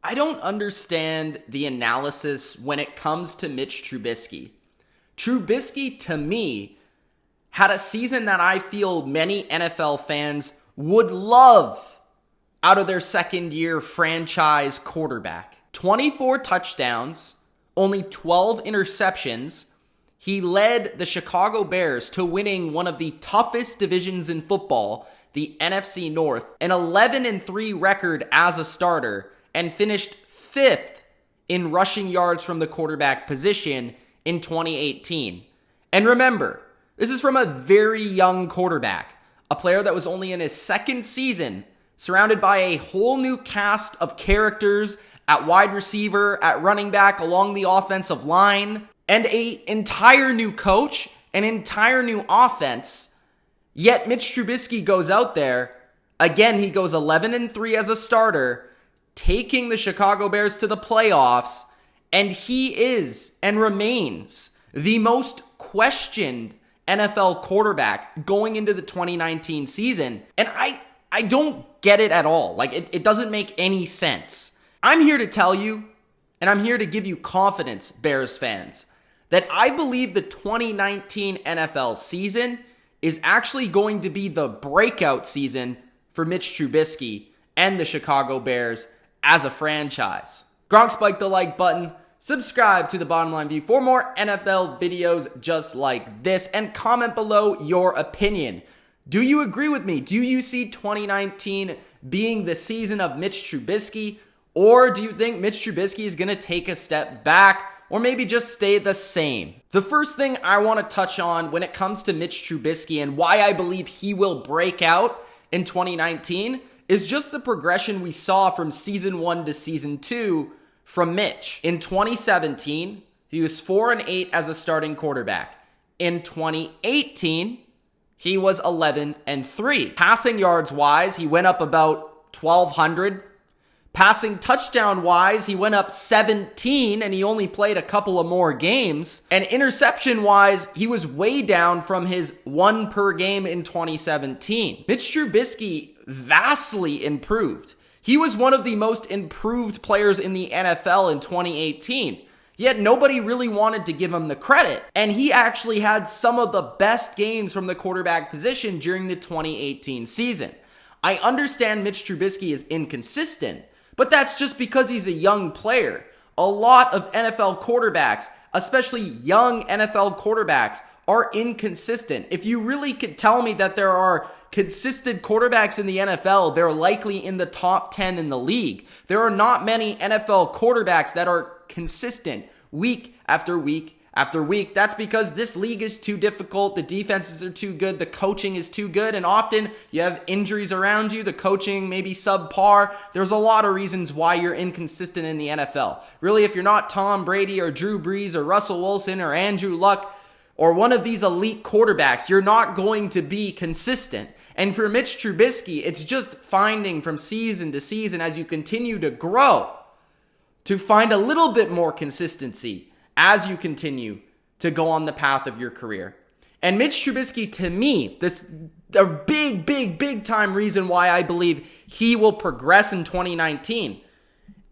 I don't understand the analysis when it comes to Mitch Trubisky. Trubisky, to me, had a season that I feel many NFL fans would love out of their second-year franchise quarterback. 24 touchdowns, only 12 interceptions. He led the Chicago Bears to winning one of the toughest divisions in football, the NFC North, an 11-3 record as a starter, and finished 5th in rushing yards from the quarterback position in 2018. And remember, this is from a very young quarterback, a player that was only in his second season, surrounded by a whole new cast of characters at wide receiver, at running back, along the offensive line, and an entire new coach, an entire new offense. Yet Mitch Trubisky goes out there, again he goes 11-3 as a starter, taking the Chicago Bears to the playoffs, and he is and remains the most questioned NFL quarterback going into the 2019 season. And I don't get it at all. Like, it doesn't make any sense. I'm here to tell you, and I'm here to give you confidence, Bears fans, that I believe the 2019 NFL season is actually going to be the breakout season for Mitch Trubisky and the Chicago Bears as a franchise. Gronk, spike the like button. Subscribe to The Bottom Line View for more NFL videos just like this, and comment below your opinion. Do you agree with me? Do you see 2019 being the season of Mitch Trubisky? Or do you think Mitch Trubisky is going to take a step back or maybe just stay the same? The first thing I want to touch on when it comes to Mitch Trubisky and why I believe he will break out in 2019 is just the progression we saw from season 1 to season 2 from Mitch. In 2017, he was 4-8 as a starting quarterback. In 2018, he was 11-3. Passing yards wise, he went up about 1,200. Passing touchdown wise, he went up 17 and he only played a couple of more games. And interception wise, he was way down from his 1 per game in 2017. Mitch Trubisky vastly improved. He was one of the most improved players in the NFL in 2018. Yet nobody really wanted to give him the credit. And he actually had some of the best games from the quarterback position during the 2018 season. I understand Mitch Trubisky is inconsistent, but that's just because he's a young player. A lot of NFL quarterbacks, especially young NFL quarterbacks, are inconsistent. If you really could tell me that there are consistent quarterbacks in the NFL, they're likely in the top 10 in the league. There are not many NFL quarterbacks that are consistent week after week after week. That's because this league is too difficult. The defenses are too good. The coaching is too good. And often you have injuries around you. The coaching may be subpar. There's a lot of reasons why you're inconsistent in the NFL. Really, if you're not Tom Brady or Drew Brees or Russell Wilson or Andrew Luck or one of these elite quarterbacks, you're not going to be consistent. And for Mitch Trubisky, it's just finding from season to season as you continue to grow to find a little bit more consistency as you continue to go on the path of your career. And Mitch Trubisky, to me, a big time reason why I believe he will progress in 2019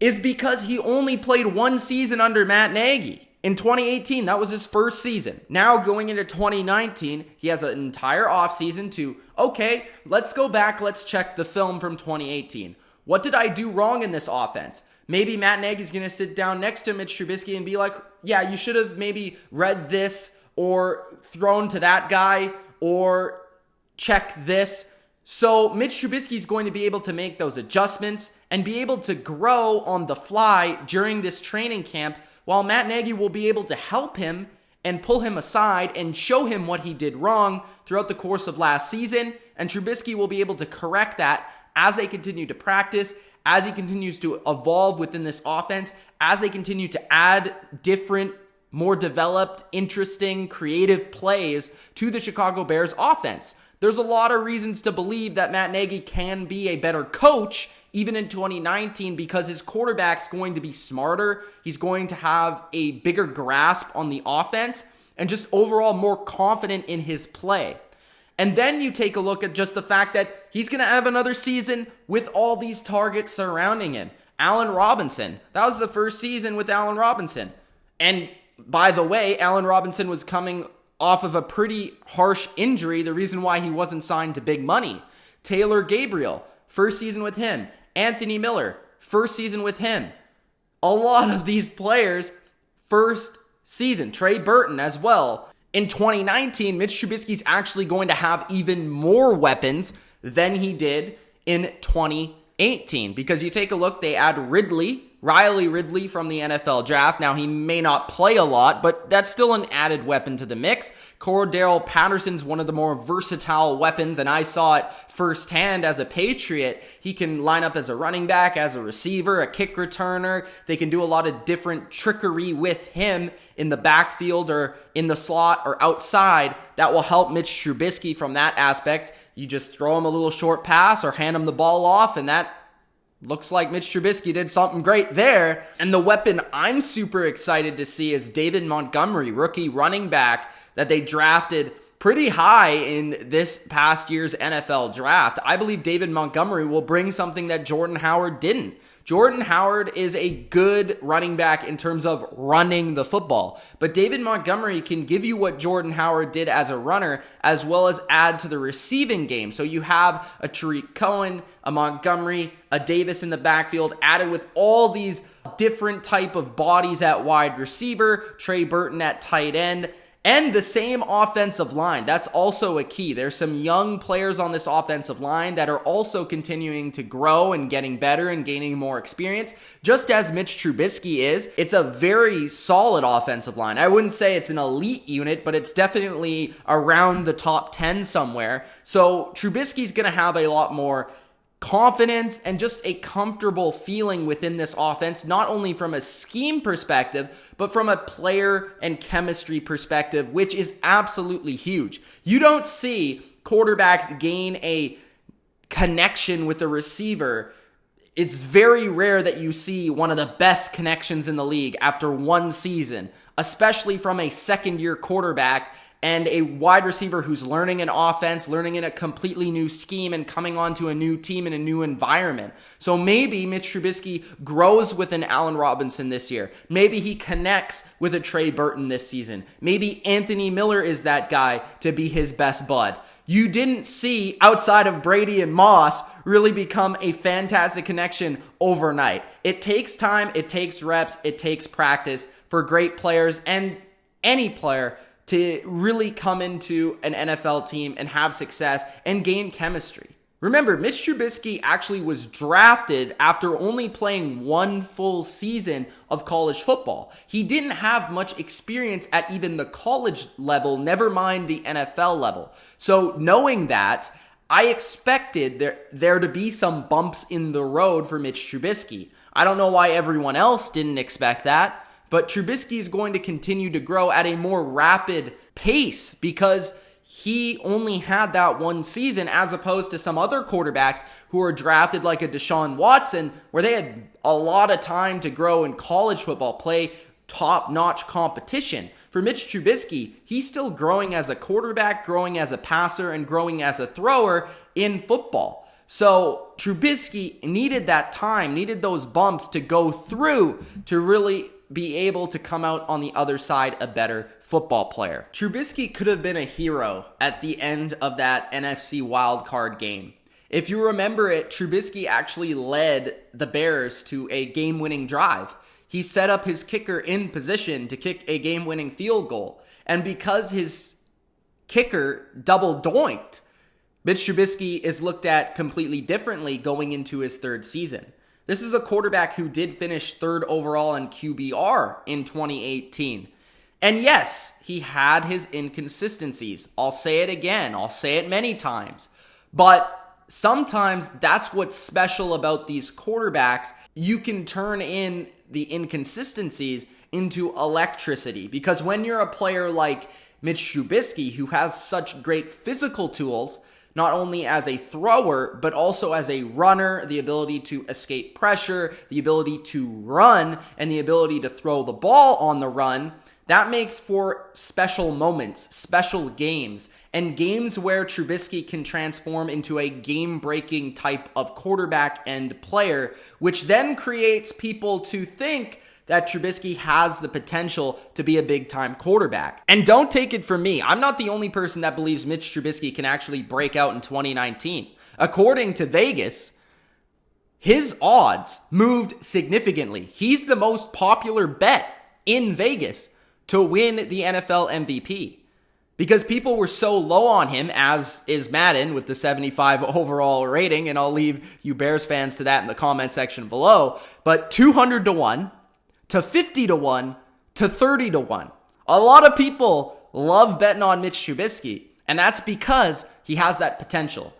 is because he only played 1 season under Matt Nagy. In 2018, that was his first season. Now going into 2019, he has an entire offseason to, okay, let's go back, let's check the film from 2018. What did I do wrong in this offense? Maybe Matt Nagy's going to sit down next to Mitch Trubisky and be like, yeah, you should have maybe read this or thrown to that guy or checked this. So Mitch Trubisky is going to be able to make those adjustments and be able to grow on the fly during this training camp, while Matt Nagy will be able to help him and pull him aside and show him what he did wrong throughout the course of last season. And Trubisky will be able to correct that as they continue to practice, as he continues to evolve within this offense, as they continue to add different, more developed, interesting, creative plays to the Chicago Bears offense. There's a lot of reasons to believe that Matt Nagy can be a better coach even in 2019 because his quarterback's going to be smarter. He's going to have a bigger grasp on the offense and just overall more confident in his play. And then you take a look at just the fact that he's going to have another season with all these targets surrounding him. Allen Robinson. That was the first season with Allen Robinson. And by the way, Allen Robinson was coming off of a pretty harsh injury, the reason why he wasn't signed to big money. Taylor Gabriel, first season with him. Anthony Miller, first season with him. A lot of these players, first season. Trey Burton as well. In 2019, Mitch Trubisky's actually going to have even more weapons than he did in 2018. Because you take a look, they add Riley Ridley from the NFL draft. Now, he may not play a lot, but that's still an added weapon to the mix. Cordarrelle Patterson's one of the more versatile weapons, and I saw it firsthand as a Patriot. He can line up as a running back, as a receiver, a kick returner. They can do a lot of different trickery with him in the backfield or in the slot or outside that will help Mitch Trubisky from that aspect. You just throw him a little short pass or hand him the ball off, and that looks like Mitch Trubisky did something great there. And the weapon I'm super excited to see is David Montgomery, rookie running back that they drafted pretty high in this past year's NFL draft. I believe David Montgomery will bring something that Jordan Howard didn't. Jordan Howard is a good running back in terms of running the football, but David Montgomery can give you what Jordan Howard did as a runner, as well as add to the receiving game. So you have a Tariq Cohen, a Montgomery, a Davis in the backfield, added with all these different type of bodies at wide receiver, Trey Burton at tight end, and the same offensive line. That's also a key. There's some young players on this offensive line that are also continuing to grow and getting better and gaining more experience, just as Mitch Trubisky is. It's a very solid offensive line. I wouldn't say it's an elite unit, but it's definitely around the top 10 somewhere. So Trubisky's going to have a lot more confidence and just a comfortable feeling within this offense, not only from a scheme perspective, but from a player and chemistry perspective, which is absolutely huge. You don't see quarterbacks gain a connection with a receiver. It's very rare that you see one of the best connections in the league after one season, especially from a second-year quarterback and a wide receiver who's learning an offense, learning in a completely new scheme, and coming onto a new team in a new environment. So maybe Mitch Trubisky grows with an Allen Robinson this year. Maybe he connects with a Trey Burton this season. Maybe Anthony Miller is that guy to be his best bud. You didn't see, outside of Brady and Moss, really become a fantastic connection overnight. It takes time, it takes reps, it takes practice for great players and any player to really come into an NFL team and have success and gain chemistry. Remember, Mitch Trubisky actually was drafted after only playing one full season of college football. He didn't have much experience at even the college level, never mind the NFL level. So knowing that, I expected there to be some bumps in the road for Mitch Trubisky. I don't know why everyone else didn't expect that. But Trubisky is going to continue to grow at a more rapid pace because he only had that one season, as opposed to some other quarterbacks who are drafted like a Deshaun Watson, where they had a lot of time to grow in college football, play top-notch competition. For Mitch Trubisky, he's still growing as a quarterback, growing as a passer, and growing as a thrower in football. So Trubisky needed that time, needed those bumps to go through to really be able to come out on the other side a better football player. Trubisky could have been a hero at the end of that NFC wildcard game. If you remember it, Trubisky actually led the Bears to a game-winning drive. He set up his kicker in position to kick a game-winning field goal. And because his kicker double doinked, Mitch Trubisky is looked at completely differently going into his third season. This is a quarterback who did finish third overall in QBR in 2018. And yes, he had his inconsistencies. I'll say it again. I'll say it many times. But sometimes that's what's special about these quarterbacks. You can turn in the inconsistencies into electricity. Because when you're a player like Mitch Trubisky, who has such great physical tools, not only as a thrower, but also as a runner, the ability to escape pressure, the ability to run, and the ability to throw the ball on the run, That makes for special moments, special games, and games where Trubisky can transform into a game-breaking type of quarterback and player, which then creates people to think that Trubisky has the potential to be a big-time quarterback. And don't take it from me, I'm not the only person that believes Mitch Trubisky can actually break out in 2019. According to Vegas, his odds moved significantly. He's the most popular bet in Vegas to win the NFL MVP because people were so low on him, as is Madden with the 75 overall rating, and I'll leave you Bears fans to that in the comment section below, but 200 to 1 to 50 to 1 to 30 to 1. A lot of people love betting on Mitch Trubisky, and that's because he has that potential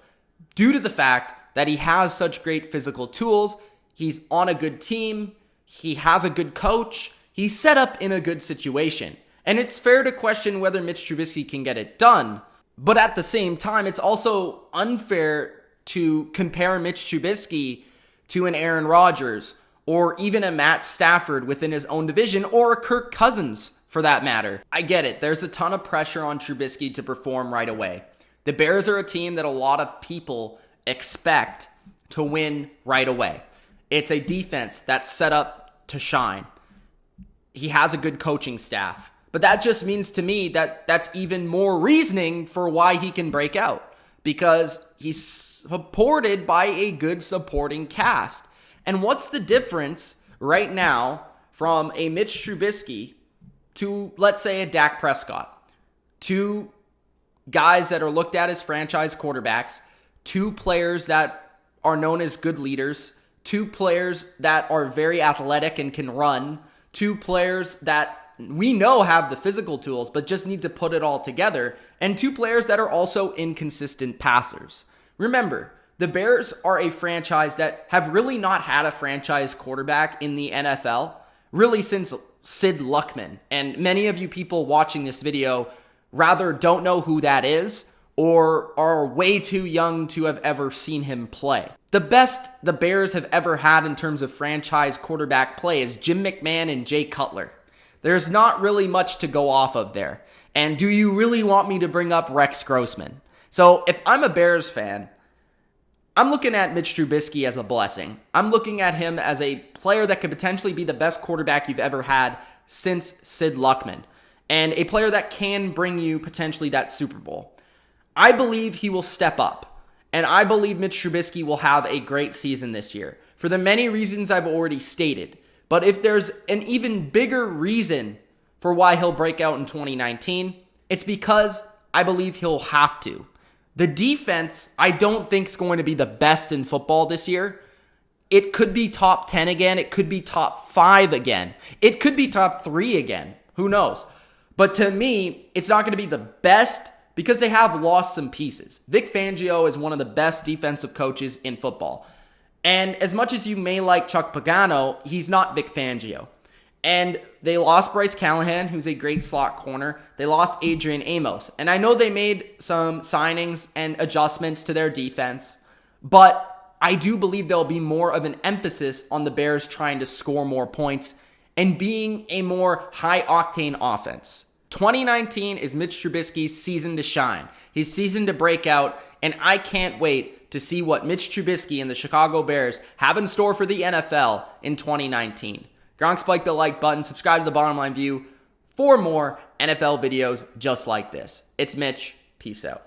due to the fact that he has such great physical tools, he's on a good team, he has a good coach, he's set up in a good situation. And it's fair to question whether Mitch Trubisky can get it done. But at the same time, it's also unfair to compare Mitch Trubisky to an Aaron Rodgers or even a Matt Stafford within his own division or a Kirk Cousins for that matter. I get it. There's a ton of pressure on Trubisky to perform right away. The Bears are a team that a lot of people expect to win right away. It's a defense that's set up to shine. He has a good coaching staff. But that just means to me that that's even more reasoning for why he can break out. Because he's supported by a good supporting cast. And what's the difference right now from a Mitch Trubisky to, let's say, a Dak Prescott? Two guys that are looked at as franchise quarterbacks. Two players that are known as good leaders. Two players that are very athletic and can run. Two players that we know have the physical tools, but just need to put it all together. And two players that are also inconsistent passers. Remember, the Bears are a franchise that have really not had a franchise quarterback in the NFL, really since Sid Luckman. And many of you people watching this video rather don't know who that is or are way too young to have ever seen him play. The best the Bears have ever had in terms of franchise quarterback play is Jim McMahon and Jay Cutler. There's not really much to go off of there. And do you really want me to bring up Rex Grossman? So if I'm a Bears fan, I'm looking at Mitch Trubisky as a blessing. I'm looking at him as a player that could potentially be the best quarterback you've ever had since Sid Luckman. And a player that can bring you potentially that Super Bowl. I believe he will step up. And I believe Mitch Trubisky will have a great season this year. For the many reasons I've already stated. But if there's an even bigger reason for why he'll break out in 2019, it's because I believe he'll have to. The defense, I don't think is going to be the best in football this year. It could be top 10 again. It could be top 5 again. It could be top 3 again. Who knows? But to me, it's not going to be the best because they have lost some pieces. Vic Fangio is one of the best defensive coaches in football. And as much as you may like Chuck Pagano, he's not Vic Fangio. And they lost Bryce Callahan, who's a great slot corner. They lost Adrian Amos. And I know they made some signings and adjustments to their defense, but I do believe there'll be more of an emphasis on the Bears trying to score more points and being a more high-octane offense. 2019 is Mitch Trubisky's season to shine, his season to break out, and I can't wait to see what Mitch Trubisky and the Chicago Bears have in store for the NFL in 2019. Gronk, spike the like button, subscribe to the Bottom Line View for more NFL videos just like this. It's Mitch. Peace out.